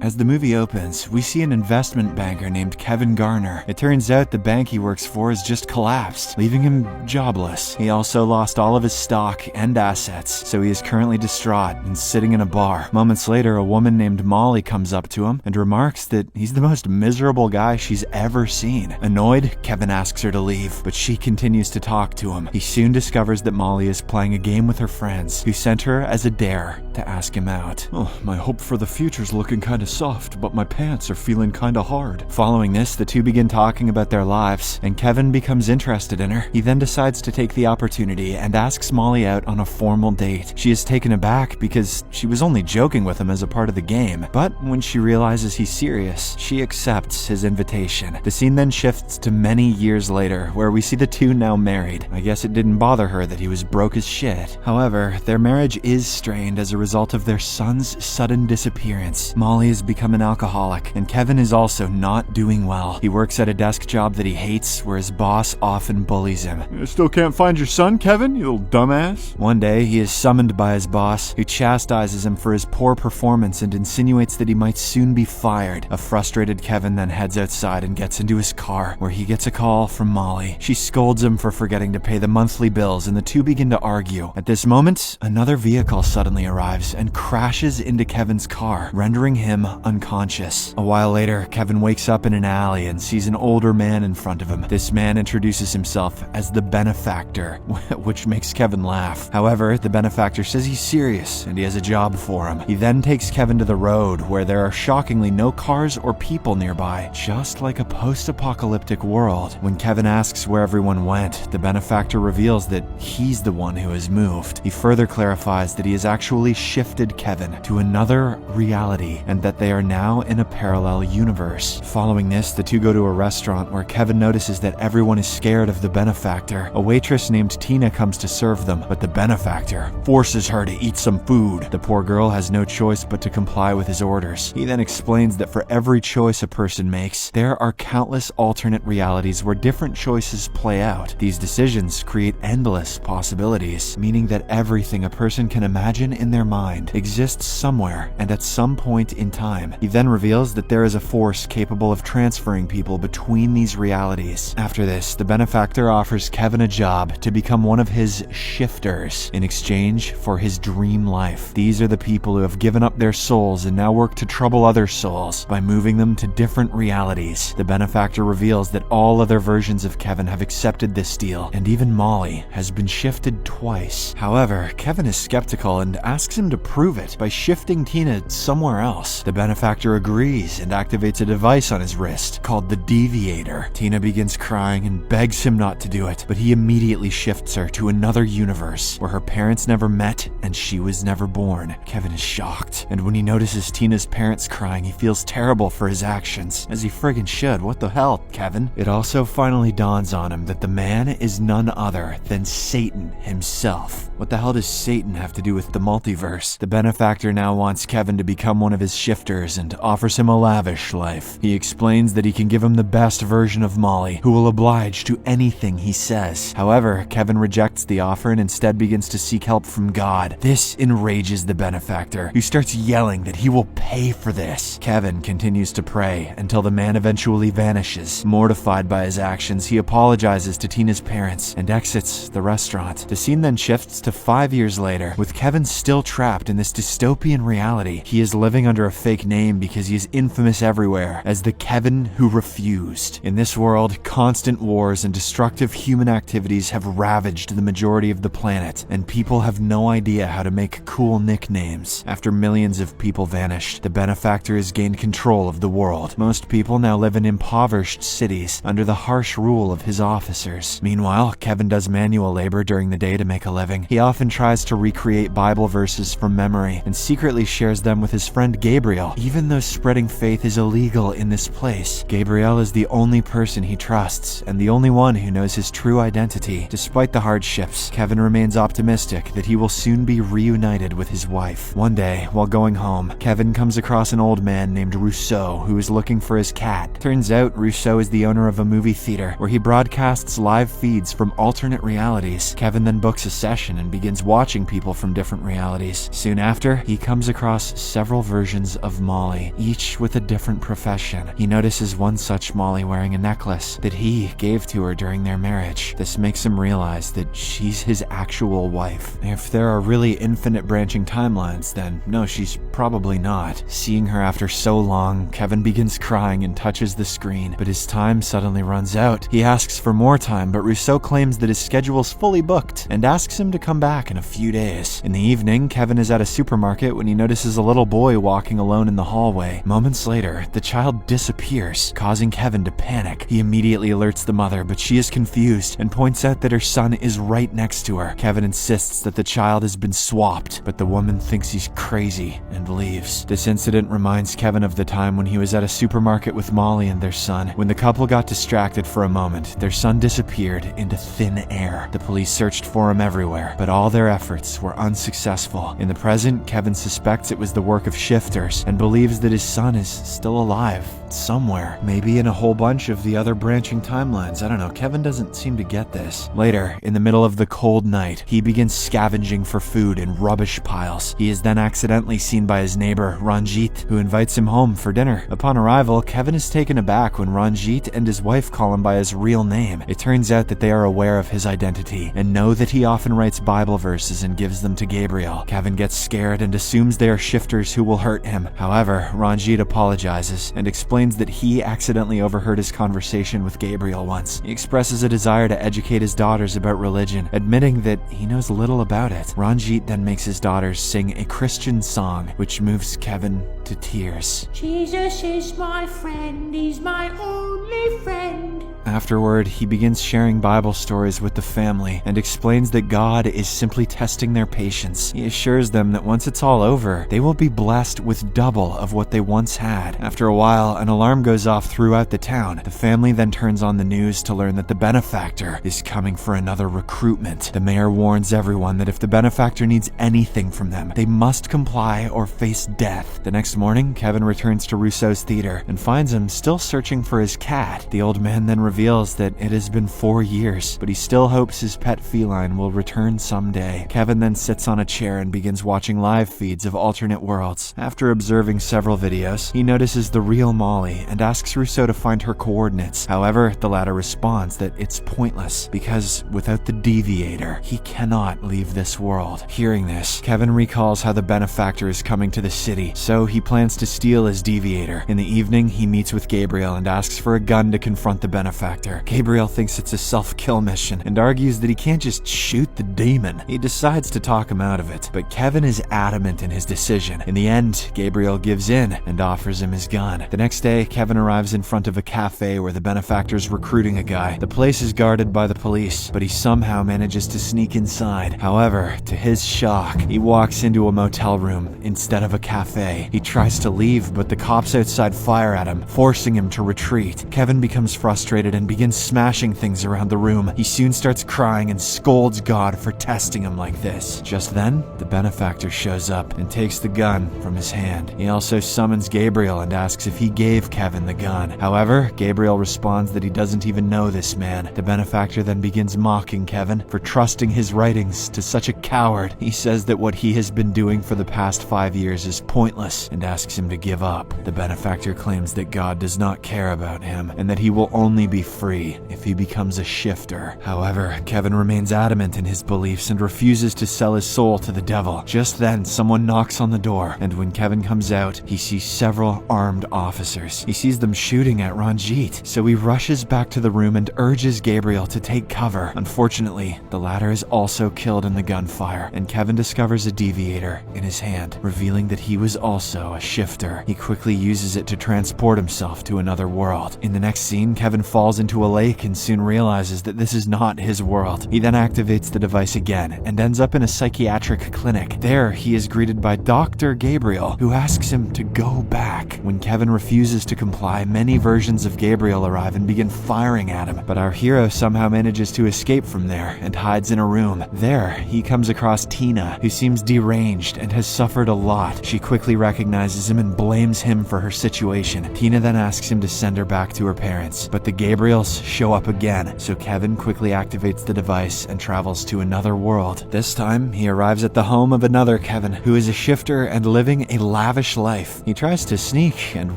As the movie opens, we see an investment banker named Kevin Garner. It turns out the bank he works for has just collapsed, leaving him jobless. He also lost all of his stock and assets, so he is currently distraught and sitting in a bar. Moments later, a woman named Molly comes up to him and remarks that he's the most miserable guy she's ever seen. Annoyed, Kevin asks her to leave, but she continues to talk to him. He soon discovers that Molly is playing a game with her friends, who sent her as a dare to ask him out. Oh, my hope for the future's looking kinda soft, but my pants are feeling kinda hard. Following this, the two begin talking about their lives, and Kevin becomes interested in her. He then decides to take the opportunity and asks Molly out on a formal date. She is taken aback because she was only joking with him as a part of the game, but when she realizes he's serious, she accepts his invitation. The scene then shifts to many years later, where we see the two now married. I guess it didn't bother her that he was broke as shit. However, their marriage is strained as a result of their son's sudden disappearance. Molly has become an alcoholic, and Kevin is also not doing well. He works at a desk job that he hates, where his boss often bullies him. You still can't find your son, Kevin, you little dumbass? One day, he is summoned by his boss, who chastises him for his poor performance and insinuates that he might soon be fired. A frustrated Kevin then heads outside and gets into his car, where he gets a call from Molly. She scolds him for forgetting to pay the monthly bills, and the two begin to argue. At this moment, another vehicle suddenly arrives and crashes into Kevin's car, rendering him unconscious. A while later, Kevin wakes up in an alley and sees an older man in front of him. This man introduces himself as the benefactor, which makes Kevin laugh. However, the benefactor says he's serious and he has a job for him. He then takes Kevin to the road, where there are shockingly no cars or people nearby, just like a post-apocalyptic world. When Kevin asks where everyone went, the benefactor reveals that he's the one who has moved. He further clarifies that he has actually shifted Kevin to another reality and that they are now in a parallel universe. Following this, the two go to a restaurant where Kevin notices that everyone is scared of the benefactor. A waitress named Tina comes to serve them, but the benefactor forces her to eat some food. The poor girl has no choice but to comply with his orders. He then explains that for every choice a person makes, there are countless alternate realities where different choices play out. These decisions create endless possibilities, meaning that everything a person can imagine in their mind exists somewhere and at some point in time. He then reveals that there is a force capable of transferring people between these realities. After this, the benefactor offers Kevin a job to become one of his shifters in exchange for his dream life. These are the people who have given up their souls and now work to trouble other souls by moving them to different realities. The benefactor reveals that all other versions of Kevin have accepted this deal, and even Molly has been shifted twice. However, Kevin is skeptical and asks him to prove it by shifting Tina somewhere else. The benefactor agrees and activates a device on his wrist called the Deviator. Tina begins crying and begs him not to do it, but he immediately shifts her to another universe where her parents never met and she was never born. Kevin is shocked, and when he notices Tina's parents crying, he feels terrible for his actions, as he friggin' should. What the hell, Kevin? It also finally dawns on him that the man is none other than Satan himself. What the hell does Satan have to do with the multiverse? The benefactor now wants Kevin to become one of his shifters and offers him a lavish life. He explains that he can give him the best version of Molly, who will oblige to anything he says. However, Kevin rejects the offer and instead begins to seek help from God. This enrages the benefactor, who starts yelling that he will pay for this. Kevin continues to pray until the man eventually vanishes. Mortified by his actions, he apologizes to Tina's parents and exits the restaurant. The scene then shifts to 5 years later, with Kevin still trapped in this dystopian reality. He is living under a fake name because he is infamous everywhere as the Kevin who refused. In this world, constant wars and destructive human activities have ravaged the majority of the planet, and people have no idea how to make cool nicknames. After millions of people vanished, the benefactor has gained control of the world. Most people now live in impoverished cities under the harsh rule of his officers. Meanwhile, Kevin does manual labor during the day to make a living. He often tries to recreate Bible verses from memory and secretly shares them with his friend Gabriel. Even though spreading faith is illegal in this place, Gabriel is the only person he trusts and the only one who knows his true identity. Despite the hardships, Kevin remains optimistic that he will soon be reunited with his wife. One day, while going home, Kevin comes across an old man named Rousseau who is looking for his cat. Turns out Rousseau is the owner of a movie theater where he broadcasts live feeds from alternate realities. Kevin then books a session and begins watching people from different realities. Soon after, he comes across several versions of of Molly, each with a different profession. He notices one such Molly wearing a necklace that he gave to her during their marriage. This makes him realize that she's his actual wife. If there are really infinite branching timelines, then no, she's probably not. Seeing her after so long, Kevin begins crying and touches the screen, but his time suddenly runs out. He asks for more time, but Rousseau claims that his schedule's fully booked and asks him to come back in a few days. In the evening, Kevin is at a supermarket when he notices a little boy walking alone in the hallway. Moments later, the child disappears, causing Kevin to panic. He immediately alerts the mother, but she is confused and points out that her son is right next to her. Kevin insists that the child has been swapped, but the woman thinks he's crazy and leaves. This incident reminds Kevin of the time when he was at a supermarket with Molly and their son. When the couple got distracted for a moment, their son disappeared into thin air. The police searched for him everywhere, but all their efforts were unsuccessful. In the present, Kevin suspects it was the work of shifters and believes that his son is still alive somewhere, maybe in a whole bunch of the other branching timelines. I don't know, Kevin doesn't seem to get this. Later, in the middle of the cold night, he begins scavenging for food in rubbish piles. He is then accidentally seen by his neighbor, Ranjit, who invites him home for dinner. Upon arrival, Kevin is taken aback when Ranjit and his wife call him by his real name. It turns out that they are aware of his identity and know that he often writes Bible verses and gives them to Gabriel. Kevin gets scared and assumes they are shifters who will hurt him. However, Ranjit apologizes and explains that he accidentally overheard his conversation with Gabriel once. He expresses a desire to educate his daughters about religion, admitting that he knows little about it. Ranjit then makes his daughters sing a Christian song, which moves Kevin to tears. Jesus is my friend, he's my only friend. Afterward, he begins sharing Bible stories with the family and explains that God is simply testing their patience. He assures them that once it's all over, they will be blessed with double of what they once had. After a while, an alarm goes off throughout the town. The family then turns on the news to learn that the benefactor is coming for another recruitment. The mayor warns everyone that if the benefactor needs anything from them, they must comply or face death. The next morning, Kevin returns to Rousseau's theater and finds him still searching for his cat. The old man then reveals that it has been 4 years, but he still hopes his pet feline will return someday. Kevin then sits on a chair and begins watching live feeds of alternate worlds. After observing several videos, he notices the real Molly and asks Rousseau to find her coordinates. However, the latter responds that it's pointless because without the deviator, he cannot leave this world. Hearing this, Kevin recalls how the benefactor is coming to the city, so he plans to steal his deviator. In the evening, he meets with Gabriel and asks for a gun to confront the benefactor. Gabriel thinks it's a self-kill mission and argues that he can't just shoot the demon. He decides to talk him out of it, but Kevin is adamant in his decision. In the end, Gabriel gives in and offers him his gun. The next day, Kevin arrives in front of a cafe where the benefactor's recruiting a guy. The place is guarded by the police, but he somehow manages to sneak inside. However, to his shock, he walks into a motel room instead of a cafe. He tries to leave, but the cops outside fire at him, forcing him to retreat. Kevin becomes frustrated and begins smashing things around the room. He soon starts crying and scolds God for testing him like this. Just then, the benefactor shows up and takes the gun from his hand. He also summons Gabriel and asks if he gave Kevin the gun. However, Gabriel responds that he doesn't even know this man. The benefactor then begins mocking Kevin for trusting his writings to such a coward. He says that what he has been doing for the past 5 years is pointless and asks him to give up. The benefactor claims that God does not care about him and that he will only be free if he becomes a shifter. However, Kevin remains adamant in his beliefs and refuses to sell his soul to the devil. Just then, someone knocks on the door, and when Kevin comes out, he sees several armed officers. He sees them shooting at Ranjit, so he rushes back to the room and urges Gabriel to take cover. Unfortunately, the latter is also killed in the gunfire, and Kevin discovers a deviator in his hand, revealing that he was also a shifter. He quickly uses it to transport himself to another world. In the next scene, Kevin falls into a lake and soon realizes that this is not his world. He then activates the device again and ends up in a psychiatric clinic. There, he is greeted by Dr. Gabriel, who asks him to go back. When Kevin refuses to comply, many versions of Gabriel arrive and begin firing at him, but our hero somehow manages to escape from there and hides in a room. There, he comes across Tina, who seems deranged and has suffered a lot. She quickly recognizes him and blames him for her situation. Tina then asks him to send her back to her parents, but the Gabriel Gabriel's show up again, so Kevin quickly activates the device and travels to another world. This time, he arrives at the home of another Kevin, who is a shifter and living a lavish life. He tries to sneak and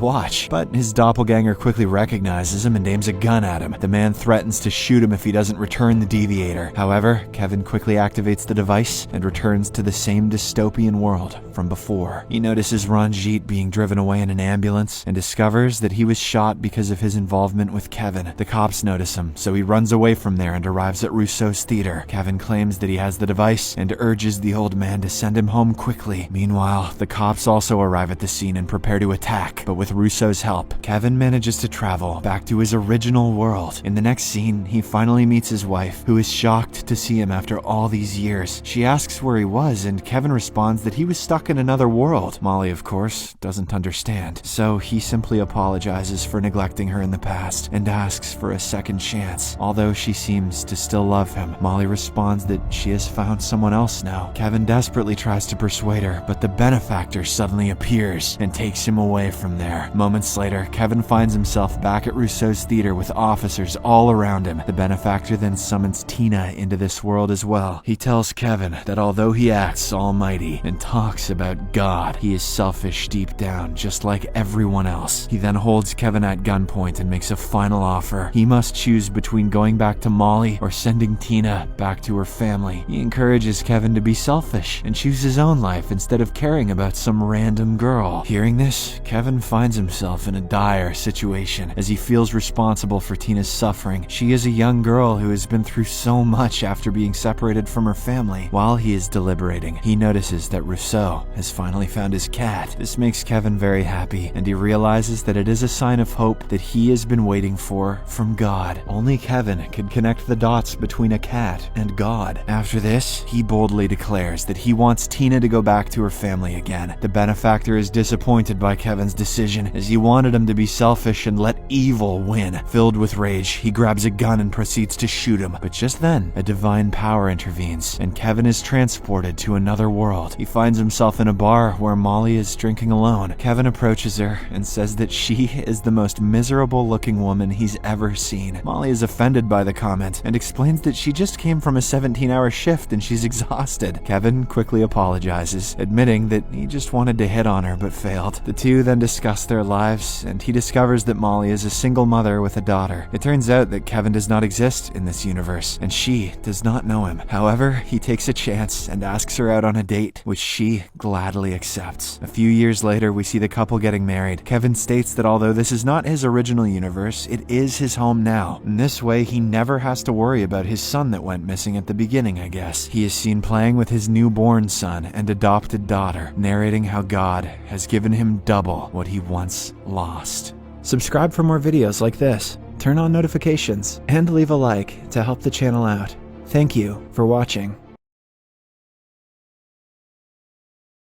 watch, but his doppelganger quickly recognizes him and aims a gun at him. The man threatens to shoot him if he doesn't return the deviator. However, Kevin quickly activates the device and returns to the same dystopian world from before. He notices Ranjit being driven away in an ambulance and discovers that he was shot because of his involvement with Kevin. The cops notice him, so he runs away from there and arrives at Rousseau's theater. Kevin claims that he has the device and urges the old man to send him home quickly. Meanwhile, the cops also arrive at the scene and prepare to attack, but with Rousseau's help, Kevin manages to travel back to his original world. In the next scene, he finally meets his wife, who is shocked to see him after all these years. She asks where he was, and Kevin responds that he was stuck in another world. Molly, of course, doesn't understand, so he simply apologizes for neglecting her in the past and asks for a second chance. Although she seems to still love him, Molly responds that she has found someone else now. Kevin desperately tries to persuade her, but the benefactor suddenly appears and takes him away from there. Moments later, Kevin finds himself back at Rousseau's theater with officers all around him. The benefactor then summons Tina into this world as well. He tells Kevin that although he acts almighty and talks about God, he is selfish deep down, just like everyone else. He then holds Kevin at gunpoint and makes a final offer. He must choose between going back to Molly or sending Tina back to her family. He encourages Kevin to be selfish and choose his own life instead of caring about some random girl. Hearing this, Kevin finds himself in a dire situation as he feels responsible for Tina's suffering. She is a young girl who has been through so much after being separated from her family. While he is deliberating, he notices that Rousseau has finally found his cat. This makes Kevin very happy, and he realizes that it is a sign of hope that he has been waiting for from God. Only Kevin could connect the dots between a cat and God. After this, he boldly declares that he wants Tina to go back to her family again. The benefactor is disappointed by Kevin's decision, as he wanted him to be selfish and let evil win. Filled with rage, he grabs a gun and proceeds to shoot him. But just then, a divine power intervenes, and Kevin is transported to another world. He finds himself in a bar where Molly is drinking alone. Kevin approaches her and says that she is the most miserable-looking woman he's ever seen. Molly is offended by the comment and explains that she just came from a 17-hour shift and she's exhausted. Kevin quickly apologizes, admitting that he just wanted to hit on her but failed. The two then discuss their lives, and he discovers that Molly is a single mother with a daughter. It turns out that Kevin does not exist in this universe, and she does not know him. However, he takes a chance and asks her out on a date, which she gladly accepts. A few years later, we see the couple getting married. Kevin states that although this is not his original universe, it is his home now. In this way, he never has to worry about his son that went missing at the beginning, I guess. He is seen playing with his newborn son and adopted daughter, narrating how God has given him double what he once lost. Subscribe for more videos like this, turn on notifications, and leave a like to help the channel out. Thank you for watching.